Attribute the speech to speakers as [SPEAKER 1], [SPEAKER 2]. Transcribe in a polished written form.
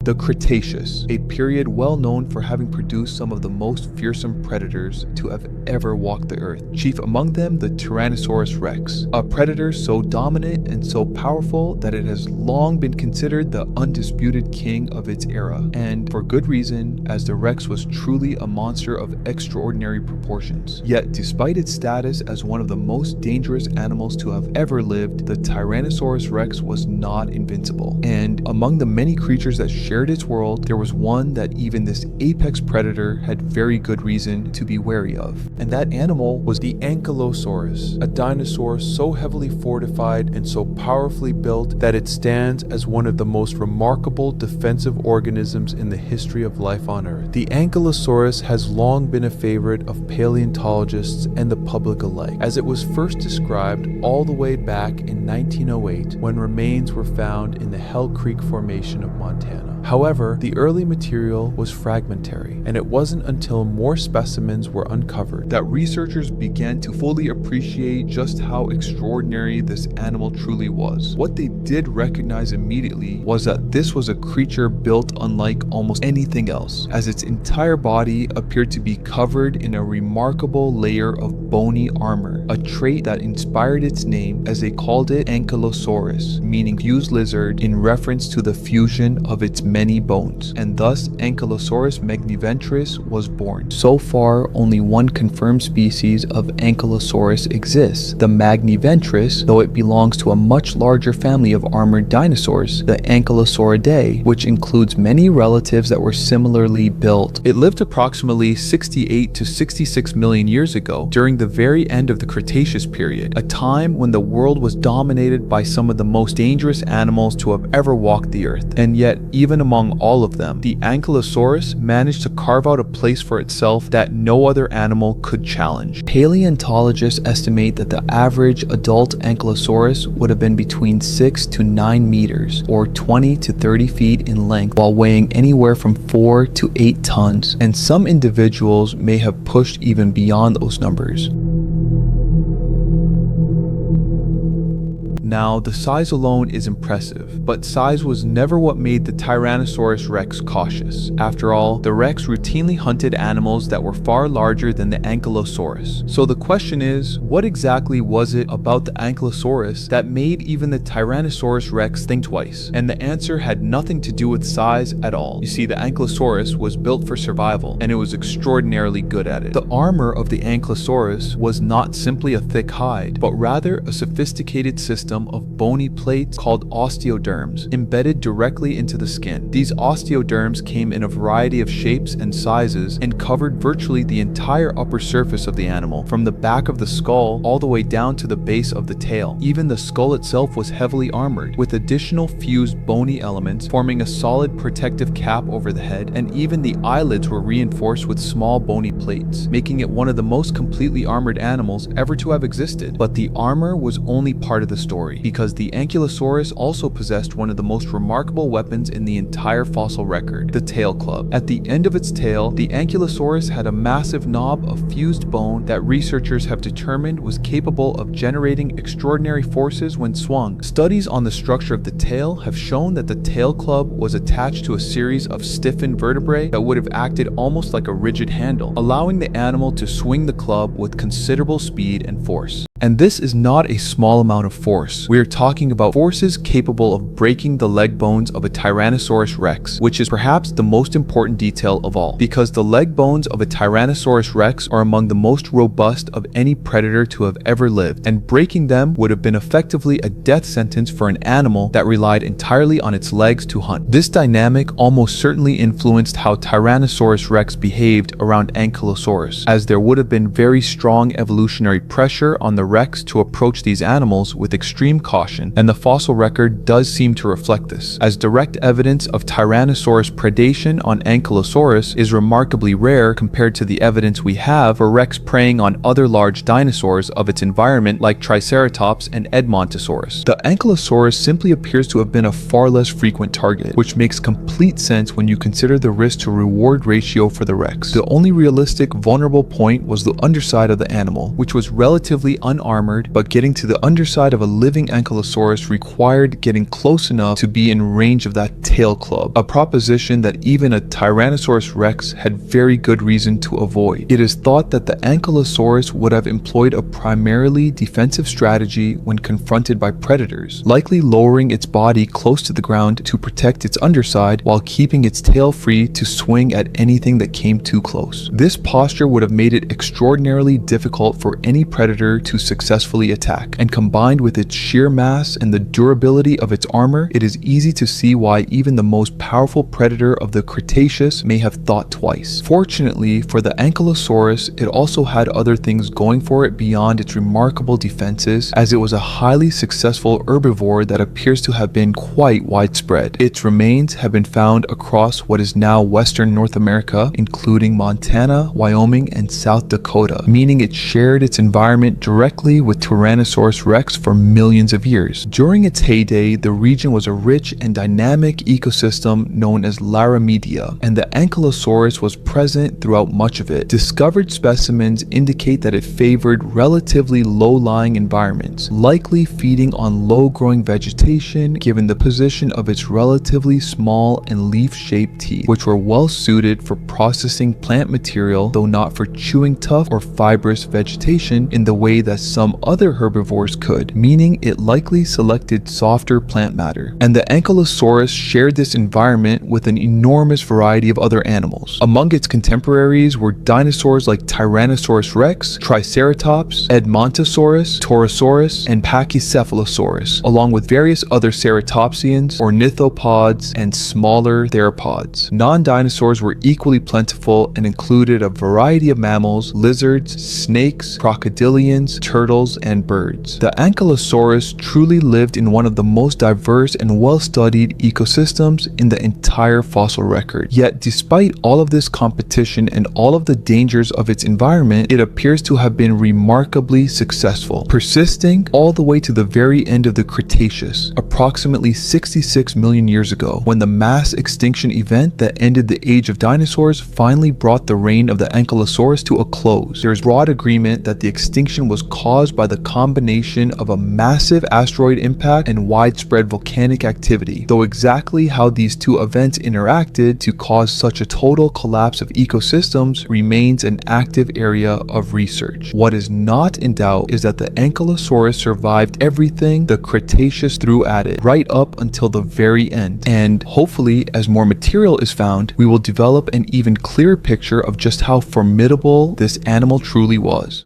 [SPEAKER 1] The Cretaceous, a period well known for having produced some of the most fearsome predators to have ever walked the earth. Chief among them, the Tyrannosaurus rex, a predator so dominant and so powerful that it has long been considered the undisputed king of its era, and for good reason, as the rex was truly a monster of extraordinary proportions. Yet, despite its status as one of the most dangerous animals to have ever lived, the Tyrannosaurus rex was not invincible. And among the many creatures that shared its world, there was one that even this apex predator had very good reason to be wary of. And that animal was the Ankylosaurus, a dinosaur so heavily fortified and so powerfully built that it stands as one of the most remarkable defensive organisms in the history of life on Earth. The Ankylosaurus has long been a favorite of paleontologists and the public alike, as it was first described all the way back in 1908 when remains were found in the Hell Creek Formation of Montana. However, the early material was fragmentary, and it wasn't until more specimens were uncovered that researchers began to fully appreciate just how extraordinary this animal truly was. What they did recognize immediately was that this was a creature built unlike almost anything else, as its entire body appeared to be covered in a remarkable layer of bony armor, a trait that inspired its name, as they called it Ankylosaurus, meaning fused lizard, in reference to the fusion of its many bones, and thus Ankylosaurus magniventris was born. So far, only one confirmed species of Ankylosaurus exists, the magniventris, though it belongs to a much larger family of armored dinosaurs, the Ankylosauridae, which includes many relatives that were similarly built. It lived approximately 68 to 66 million years ago, during the very end of the Cretaceous period, a time when the world was dominated by some of the most dangerous animals to have ever walked the earth. And yet, even among all of them, the Ankylosaurus managed to carve out a place for itself that no other animal could challenge. Paleontologists estimate that the average adult Ankylosaurus would have been between 6 to 9 meters, or 20 to 30 feet in length, while weighing anywhere from 4 to 8 tons, and some individuals may have pushed even beyond those numbers. Now, the size alone is impressive, but size was never what made the Tyrannosaurus rex cautious. After all, the rex routinely hunted animals that were far larger than the Ankylosaurus. So the question is, what exactly was it about the Ankylosaurus that made even the Tyrannosaurus rex think twice? And the answer had nothing to do with size at all. You see, the Ankylosaurus was built for survival, and it was extraordinarily good at it. The armor of the Ankylosaurus was not simply a thick hide, but rather a sophisticated system of bony plates called osteoderms embedded directly into the skin. These osteoderms came in a variety of shapes and sizes and covered virtually the entire upper surface of the animal, from the back of the skull all the way down to the base of the tail. Even the skull itself was heavily armored, with additional fused bony elements forming a solid protective cap over the head, and even the eyelids were reinforced with small bony plates, making it one of the most completely armored animals ever to have existed. But the armor was only part of the story, because the Ankylosaurus also possessed one of the most remarkable weapons in the entire fossil record, the tail club. At the end of its tail, the Ankylosaurus had a massive knob of fused bone that researchers have determined was capable of generating extraordinary forces when swung. Studies on the structure of the tail have shown that the tail club was attached to a series of stiffened vertebrae that would have acted almost like a rigid handle, allowing the animal to swing the club with considerable speed and force. And this is not a small amount of force. We are talking about forces capable of breaking the leg bones of a Tyrannosaurus rex, which is perhaps the most important detail of all, because the leg bones of a Tyrannosaurus rex are among the most robust of any predator to have ever lived, and breaking them would have been effectively a death sentence for an animal that relied entirely on its legs to hunt. This dynamic almost certainly influenced how Tyrannosaurus rex behaved around Ankylosaurus, as there would have been very strong evolutionary pressure on the rex to approach these animals with extreme caution, and the fossil record does seem to reflect this, as direct evidence of Tyrannosaurus predation on Ankylosaurus is remarkably rare compared to the evidence we have for rex preying on other large dinosaurs of its environment like Triceratops and Edmontosaurus. The Ankylosaurus simply appears to have been a far less frequent target, which makes complete sense when you consider the risk to reward ratio for the rex. The only realistic vulnerable point was the underside of the animal, which was relatively unarmored, but getting to the underside of a living Ankylosaurus required getting close enough to be in range of that tail club, a proposition that even a Tyrannosaurus rex had very good reason to avoid. It is thought that the Ankylosaurus would have employed a primarily defensive strategy when confronted by predators, likely lowering its body close to the ground to protect its underside while keeping its tail free to swing at anything that came too close. This posture would have made it extraordinarily difficult for any predator to successfully attack, and combined with its sheer mass and the durability of its armor, it is easy to see why even the most powerful predator of the Cretaceous may have thought twice. Fortunately for the Ankylosaurus, it also had other things going for it beyond its remarkable defenses, as it was a highly successful herbivore that appears to have been quite widespread. Its remains have been found across what is now western North America, including Montana, Wyoming, and South Dakota, meaning it shared its environment directly with Tyrannosaurus rex for millions of years. During its heyday, the region was a rich and dynamic ecosystem known as Laramedia, and the Ankylosaurus was present throughout much of it. Discovered specimens indicate that it favored relatively low-lying environments, likely feeding on low-growing vegetation given the position of its relatively small and leaf-shaped teeth, which were well suited for processing plant material, though not for chewing tough or fibrous vegetation in the way that some other herbivores could, meaning it likely selected softer plant matter. And the Ankylosaurus shared this environment with an enormous variety of other animals. Among its contemporaries were dinosaurs like Tyrannosaurus rex, Triceratops, Edmontosaurus, Torosaurus, and Pachycephalosaurus, along with various other ceratopsians, ornithopods, and smaller theropods. Non-dinosaurs were equally plentiful and included a variety of mammals, lizards, snakes, crocodilians, turtles, and birds. The Ankylosaurus truly lived in one of the most diverse and well-studied ecosystems in the entire fossil record. Yet, despite all of this competition and all of the dangers of its environment, it appears to have been remarkably successful, persisting all the way to the very end of the Cretaceous, approximately 66 million years ago, when the mass extinction event that ended the age of dinosaurs finally brought the reign of the Ankylosaurus to a close. There is broad agreement that the extinction was caused by the combination of a massive asteroid impact and widespread volcanic activity, though exactly how these two events interacted to cause such a total collapse of ecosystems remains an active area of research. What is not in doubt is that the Ankylosaurus survived everything the Cretaceous threw at it, right up until the very end. And hopefully, as more material is found, we will develop an even clearer picture of just how formidable this animal truly was.